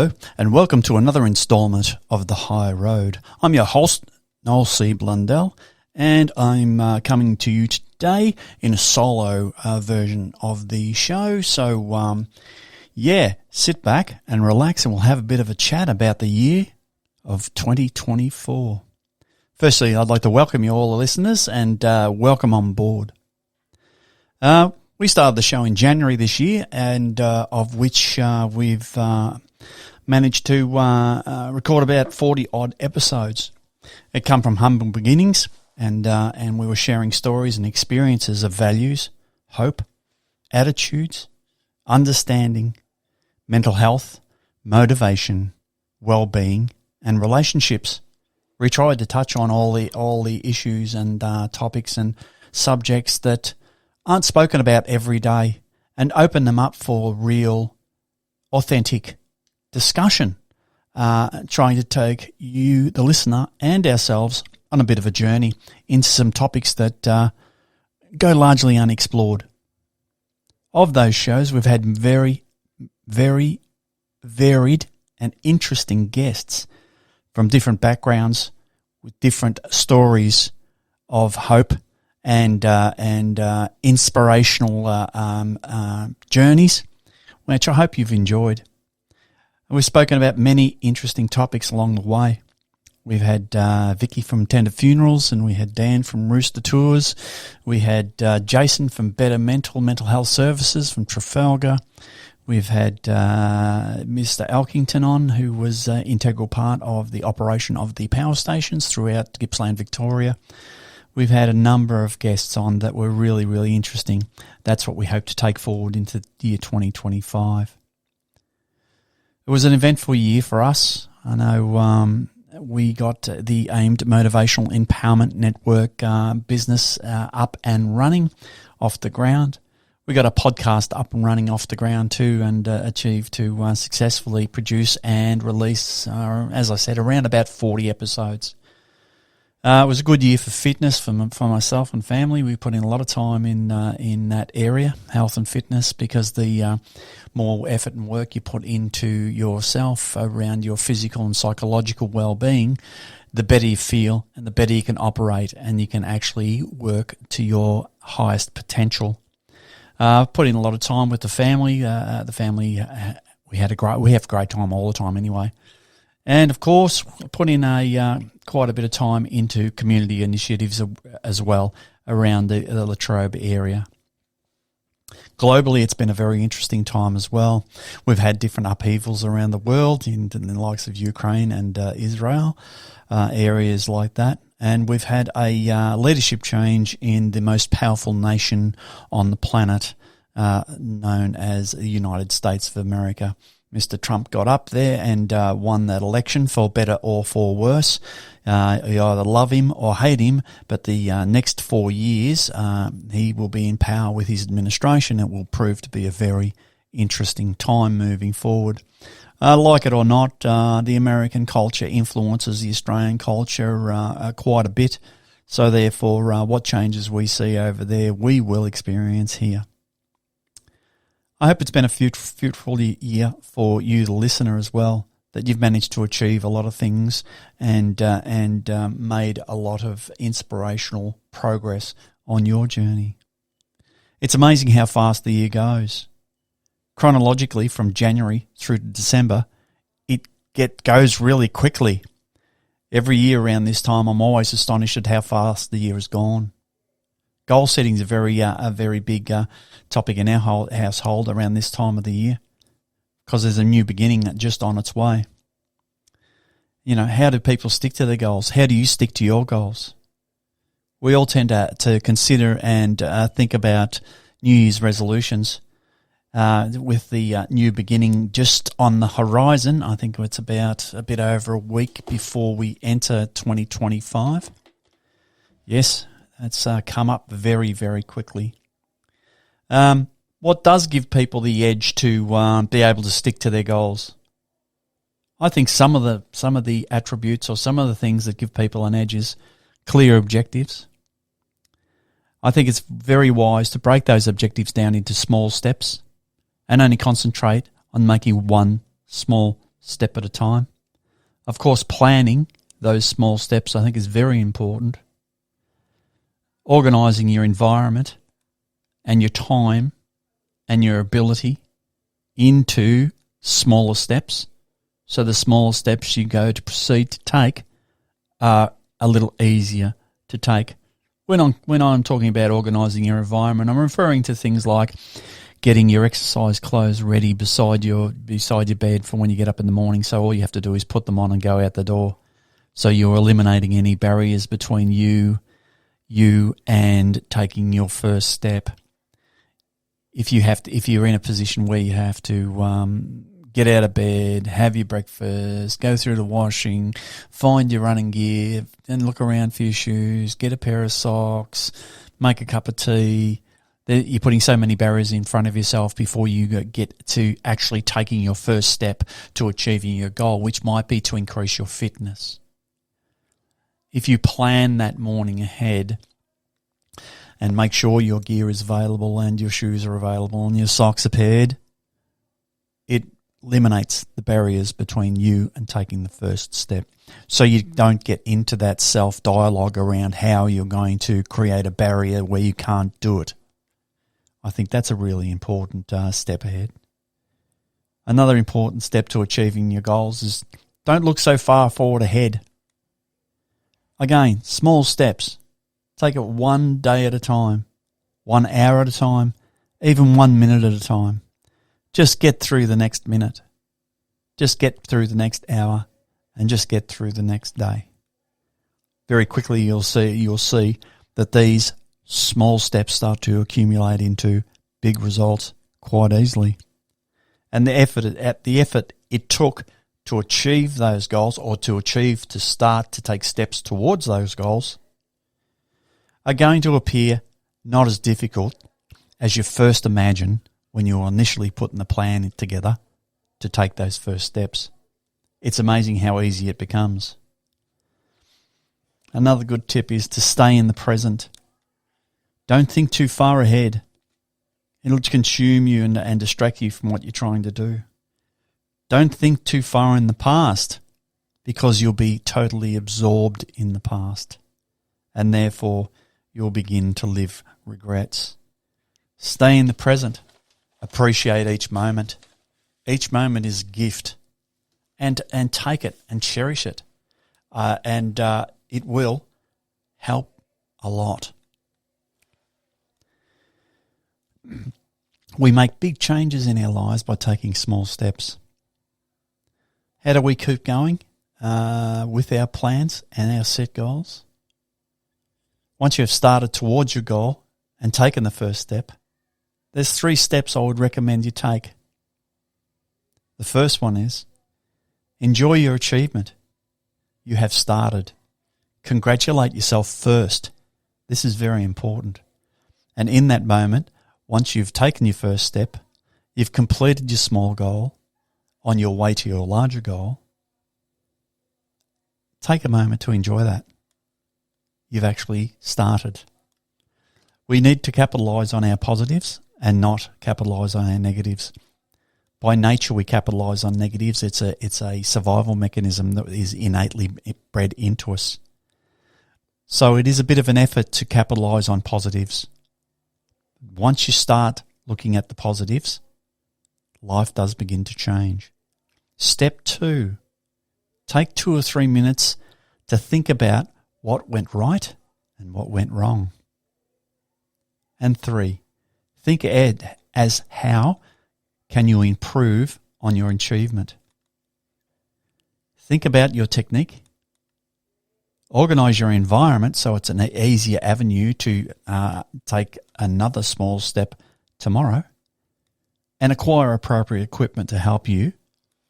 Hello and welcome to another installment of The High Road. I'm your host, Noel C. Blundell, and I'm coming to you today in a solo version of the show. So, sit back and relax and we'll have a bit of a chat about the year of 2024. Firstly, I'd like to welcome you all the listeners and welcome on board. We started the show in January this year, and of which we've managed to record about 40-odd episodes. It come from humble beginnings, and we were sharing stories and experiences of values, hope, attitudes, understanding, mental health, motivation, well-being, and relationships. We tried to touch on all the issues and topics and subjects that aren't spoken about every day and open them up for real, authentic discussion, trying to take you, the listener, and ourselves on a bit of a journey into some topics that go largely unexplored. Of those shows, we've had very, very varied and interesting guests from different backgrounds with different stories of hope and inspirational journeys, which I hope you've enjoyed. We've spoken about many interesting topics along the way. We've had Vicky from Tender Funerals, and we had Dan from Rooster Tours. We had Jason from Better Mental Health Services from Trafalgar. We've had Mr. Elkington on, who was an integral part of the operation of the power stations throughout Gippsland, Victoria. We've had a number of guests on that were really, really interesting. That's what we hope to take forward into the year 2025. It was an eventful year for us. I know we got the Aimed Motivational Empowerment Network business up and running off the ground. We got a podcast up and running off the ground too, and achieved to successfully produce and release, as I said, around about 40 episodes. It was a good year for fitness for myself and family. We put in a lot of time in that area, health and fitness, because the more effort and work you put into yourself around your physical and psychological well-being, the better you feel and the better you can operate, and you can actually work to your highest potential. Put in a lot of time with the family. We have a great time all the time anyway. And, of course, put in quite a bit of time into community initiatives as well around the Latrobe area. Globally, it's been a very interesting time as well. We've had different upheavals around the world in the likes of Ukraine and Israel, areas like that. And we've had a leadership change in the most powerful nation on the planet, known as the United States of America. Mr. Trump got up there and won that election, for better or for worse. You either love him or hate him, but the next 4 years he will be in power with his administration. It will prove to be a very interesting time moving forward. Like it or not, the American culture influences the Australian culture quite a bit. So therefore, what changes we see over there, we will experience here. I hope it's been a fruitful year for you, the listener, as well, that you've managed to achieve a lot of things and made a lot of inspirational progress on your journey. It's amazing how fast the year goes. Chronologically, from January through to December, it goes really quickly. Every year around this time, I'm always astonished at how fast the year has gone. Goal setting is a very big topic in our household around this time of the year, because there's a new beginning just on its way. You know, how do people stick to their goals? How do you stick to your goals? We all tend to consider and think about New Year's resolutions with the new beginning just on the horizon. I think it's about a bit over a week before we enter 2025. Yes. It's come up very, very quickly. What does give people the edge to be able to stick to their goals? I think some of the attributes or some of the things that give people an edge is clear objectives. I think it's very wise to break those objectives down into small steps and only concentrate on making one small step at a time. Of course, planning those small steps I think is very important. Organising your environment and your time and your ability into smaller steps. So the smaller steps you go to proceed to take are a little easier to take. When I'm talking about organising your environment, I'm referring to things like getting your exercise clothes ready beside your bed for when you get up in the morning, so all you have to do is put them on and go out the door. So you're eliminating any barriers between you and taking your first step. If you're in a position where you have to get out of bed, have your breakfast, go through the washing, find your running gear, then look around for your shoes, get a pair of socks, make a cup of tea. You're putting so many barriers in front of yourself before you get to actually taking your first step to achieving your goal, which might be to increase your fitness. If you plan that morning ahead and make sure your gear is available and your shoes are available and your socks are paired, it eliminates the barriers between you and taking the first step. So you don't get into that self-dialogue around how you're going to create a barrier where you can't do it. I think that's a really important step ahead. Another important step to achieving your goals is don't look so far forward ahead. Again, small steps. Take it one day at a time, 1 hour at a time, even 1 minute at a time. Just get through the next minute. Just get through the next hour and just get through the next day. Very quickly you'll see that these small steps start to accumulate into big results quite easily. And the effort it took to achieve those goals or to start to take steps towards those goals are going to appear not as difficult as you first imagine when you're initially putting the plan together to take those first steps. It's amazing how easy it becomes. Another good tip is to stay in the present. Don't think too far ahead. It'll consume you and distract you from what you're trying to do. Don't think too far in the past because you'll be totally absorbed in the past and therefore you'll begin to live regrets. Stay in the present. Appreciate each moment. Each moment is a gift and take it and cherish it. And it will help a lot. We make big changes in our lives by taking small steps. How do we keep going with our plans and our set goals? Once you have started towards your goal and taken the first step, there's 3 steps I would recommend you take. The first one is enjoy your achievement. You have started. Congratulate yourself first. This is very important. And in that moment, once you've taken your first step, you've completed your small goal on your way to your larger goal, take a moment to enjoy that. You've actually started. We need to capitalise on our positives and not capitalise on our negatives. By nature, we capitalise on negatives. It's a survival mechanism that is innately bred into us. So it is a bit of an effort to capitalise on positives. Once you start looking at the positives, life does begin to change. Step 2, take 2 or 3 minutes to think about what went right and what went wrong. And 3, think ahead as how can you improve on your achievement. Think about your technique. Organise your environment so it's an easier avenue to take another small step tomorrow, and acquire appropriate equipment to help you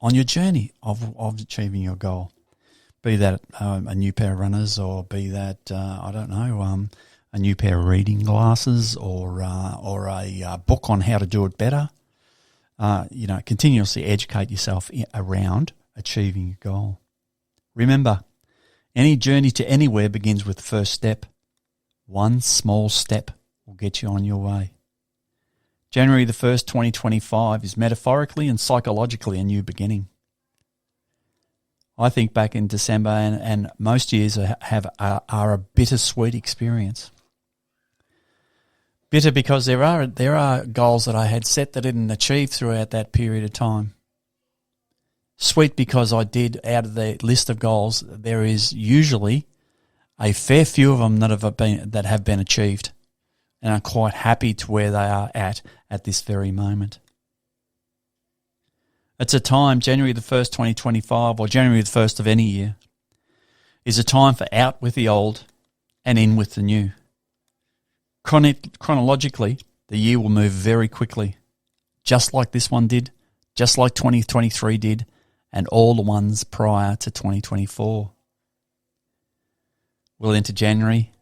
on your journey of achieving your goal. Be that a new pair of runners, or be that, a new pair of reading glasses, or a book on how to do it better. Continuously educate yourself around achieving your goal. Remember, any journey to anywhere begins with the first step. One small step will get you on your way. January the 1st, 2025 is metaphorically and psychologically a new beginning. I think back in December, and most years are a bittersweet experience. Bitter because there are goals that I had set that I didn't achieve throughout that period of time. Sweet because I did, out of the list of goals, there is usually a fair few of them that have been achieved, and I'm quite happy to where they are at this very moment. It's a time, January the 1st, 2025, or January the 1st of any year, is a time for out with the old and in with the new. Chronologically, the year will move very quickly, just like this one did, just like 2023 did, and all the ones prior to 2024. We'll enter January.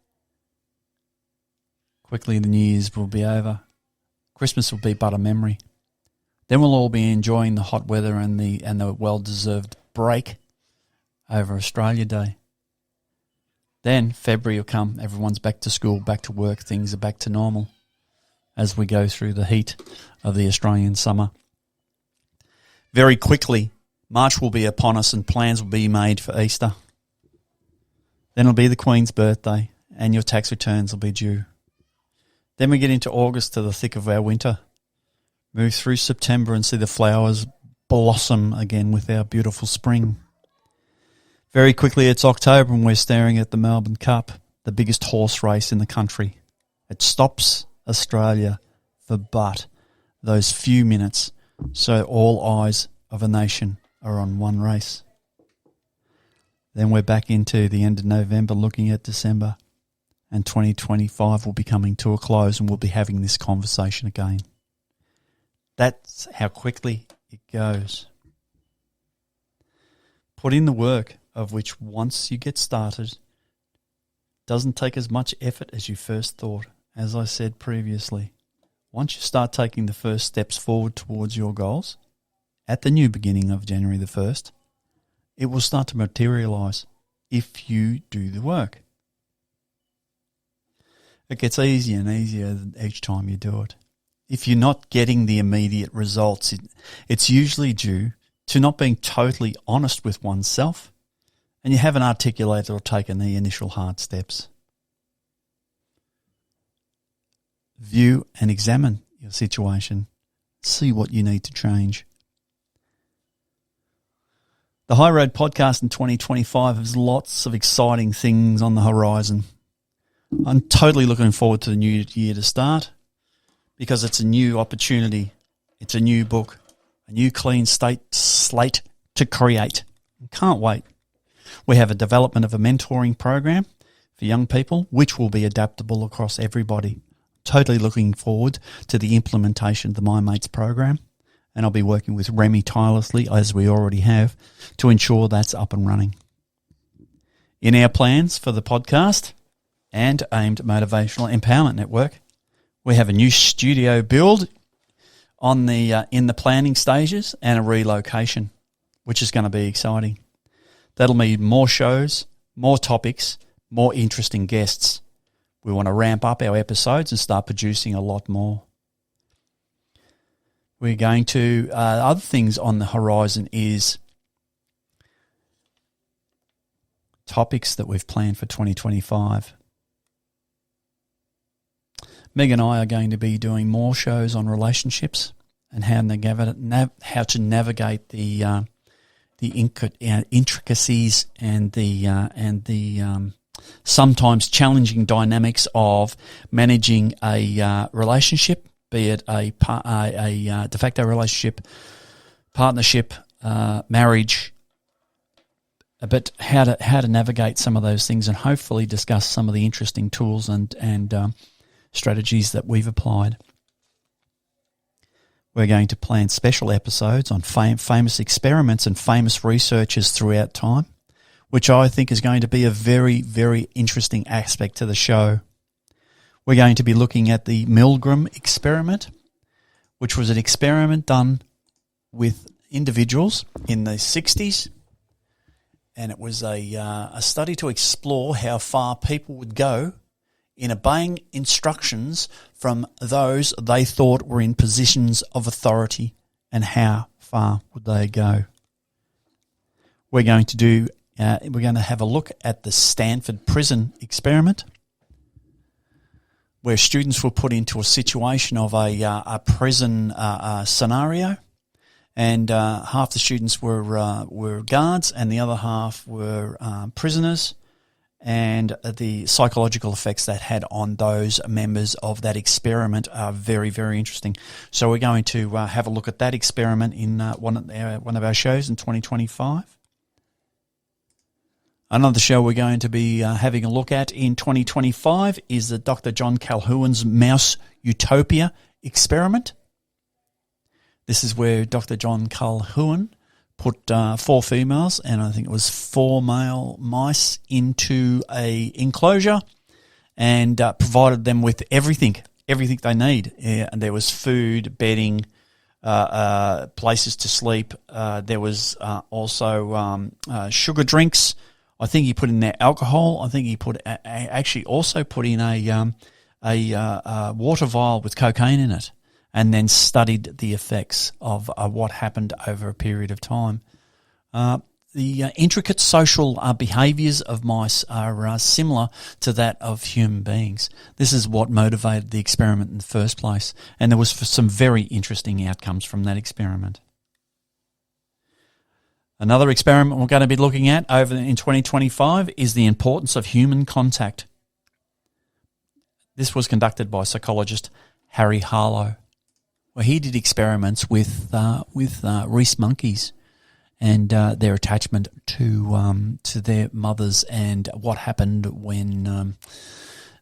Quickly the New Year's will be over. Christmas will be but a memory. Then we'll all be enjoying the hot weather and the well-deserved break over Australia Day. Then February will come. Everyone's back to school, back to work. Things are back to normal as we go through the heat of the Australian summer. Very quickly, March will be upon us and plans will be made for Easter. Then it'll be the Queen's birthday and your tax returns will be due. Then we get into August, to the thick of our winter. Move through September and see the flowers blossom again with our beautiful spring. Very quickly it's October and we're staring at the Melbourne Cup, the biggest horse race in the country. It stops Australia for but those few minutes, so all eyes of a nation are on one race. Then we're back into the end of November looking at December, and 2025 will be coming to a close and we'll be having this conversation again. That's how quickly it goes. Put in the work, of which once you get started, doesn't take as much effort as you first thought. As I said previously, once you start taking the first steps forward towards your goals, at the new beginning of January the 1st, it will start to materialise if you do the work. It gets easier and easier each time you do it. If you're not getting the immediate results, it's usually due to not being totally honest with oneself, and you haven't articulated or taken the initial hard steps. View and examine your situation. See what you need to change. The High Road podcast in 2025 has lots of exciting things on the horizon. I'm totally looking forward to the new year to start, because it's a new opportunity. It's a new book, a new clean slate to create. Can't wait. We have a development of a mentoring program for young people, which will be adaptable across everybody. Totally looking forward to the implementation of the My Mates program, and I'll be working with Remy tirelessly, as we already have, to ensure that's up and running. In our plans for the podcast and Aimed Motivational Empowerment Network, we have a new studio build on in the planning stages and a relocation, which is going to be exciting. That'll mean more shows, more topics, more interesting guests. We want to ramp up our episodes and start producing a lot more. We're going to, other things on the horizon is topics that we've planned for 2025. Meg and I are going to be doing more shows on relationships and how to navigate the intricacies and the sometimes challenging dynamics of managing a relationship, be it a de facto relationship, partnership, marriage, but how to navigate some of those things, and hopefully discuss some of the interesting tools and strategies that we've applied. We're going to plan special episodes on famous experiments and famous researchers throughout time, which I think is going to be a very, very interesting aspect to the show. We're going to be looking at the Milgram experiment, which was an experiment done with individuals in the 60s, and it was a study to explore how far people would go in obeying instructions from those they thought were in positions of authority, and how far would they go. we're going to have a look at the Stanford prison experiment, where students were put into a situation of a prison scenario, and half the students were guards and the other half were prisoners, and the psychological effects that had on those members of that experiment are very, very interesting. So we're going to have a look at that experiment in one of our shows in 2025. Another show we're going to be having a look at in 2025 is the Dr. John Calhoun's Mouse Utopia experiment. This is where Dr. John Calhoun put 4 females and I think it was 4 male mice into a enclosure and provided them with everything they need. And there was food, bedding, places to sleep. There was also sugar drinks. I think he put in there alcohol. I think he also put in a water vial with cocaine in it, and then studied the effects of what happened over a period of time. The intricate social behaviours of mice are similar to that of human beings. This is what motivated the experiment in the first place, and there was some very interesting outcomes from that experiment. Another experiment we're going to be looking at over in 2025 is the importance of human contact. This was conducted by psychologist Harry Harlow. Well, he did experiments with rhesus monkeys and their attachment to their mothers, and what happened when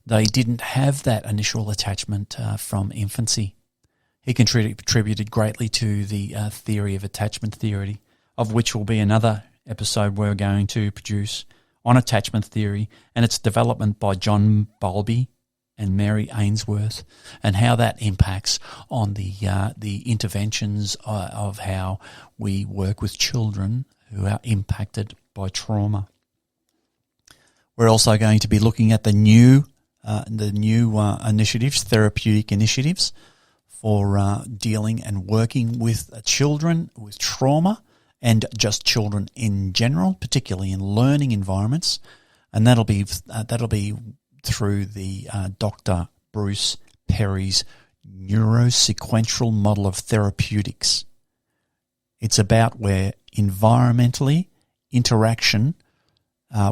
they didn't have that initial attachment from infancy. He contributed greatly to the theory of attachment theory, of which will be another episode we're going to produce on attachment theory and its development by John Bowlby and Mary Ainsworth, and how that impacts on the interventions of how we work with children who are impacted by trauma. We're also going to be looking at the new initiatives, therapeutic initiatives for dealing and working with children with trauma, and just children in general, particularly in learning environments, and that'll be through the Dr. Bruce Perry's neurosequential model of therapeutics. It's about where environmentally interaction,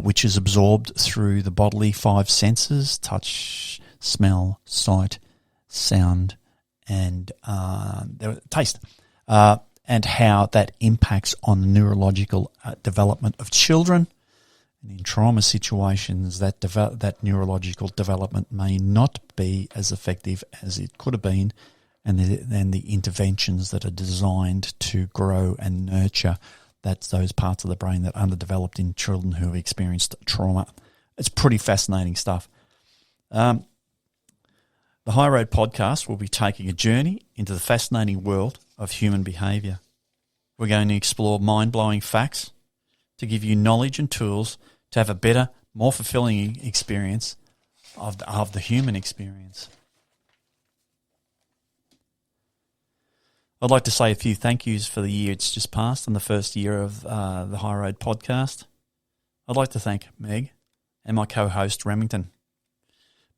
which is absorbed through the bodily 5 senses, touch, smell, sight, sound, and taste, and how that impacts on the neurological development of children. And in trauma situations, that neurological development may not be as effective as it could have been, and then the interventions that are designed to grow and nurture those parts of the brain that are underdeveloped in children who have experienced trauma. It's pretty fascinating stuff. The High Road podcast will be taking a journey into the fascinating world of human behaviour. We're going to explore mind-blowing facts to give you knowledge and tools to have a better, more fulfilling experience of the human experience. I'd like to say a few thank yous for the year it's just passed and the first year of the High Road podcast. I'd like to thank Meg and my co-host Remington.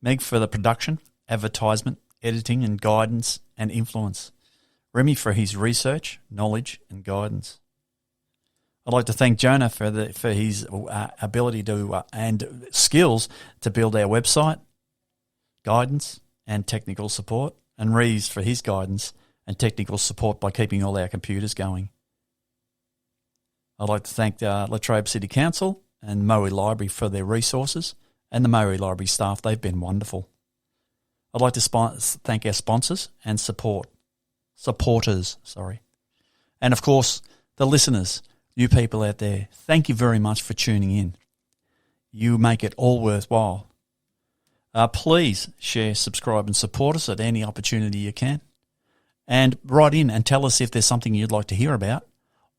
Meg for the production, advertisement, editing and guidance and influence. Remy for his research, knowledge and guidance. I'd like to thank Jonah for his ability to and skills to build our website, guidance and technical support, and Reeves for his guidance and technical support by keeping all our computers going. I'd like to thank Latrobe City Council and Mowry Library for their resources, and the Mowry Library staff. They've been wonderful. I'd like to thank our sponsors and supporters, and of course the listeners, you people out there. Thank you very much for tuning in. You make it all worthwhile. Please share, subscribe and support us at any opportunity you can. And write in and tell us if there's something you'd like to hear about,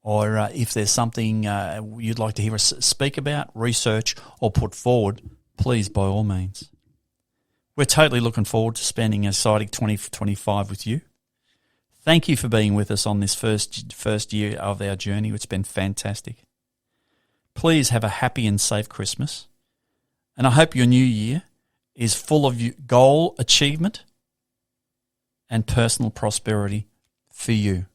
or if there's something you'd like to hear us speak about, research or put forward, please, by all means. We're totally looking forward to spending a exciting 2025 with you. Thank you for being with us on this first year of our journey. It's been fantastic. please have a happy and safe Christmas. And I hope your new year is full of goal achievement and personal prosperity for you.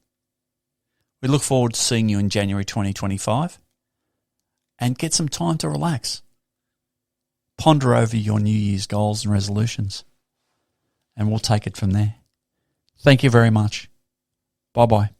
We look forward to seeing you in January 2025 and get some time to relax. Ponder over your New Year's goals and resolutions, and we'll take it from there. Thank you very much. Bye-bye.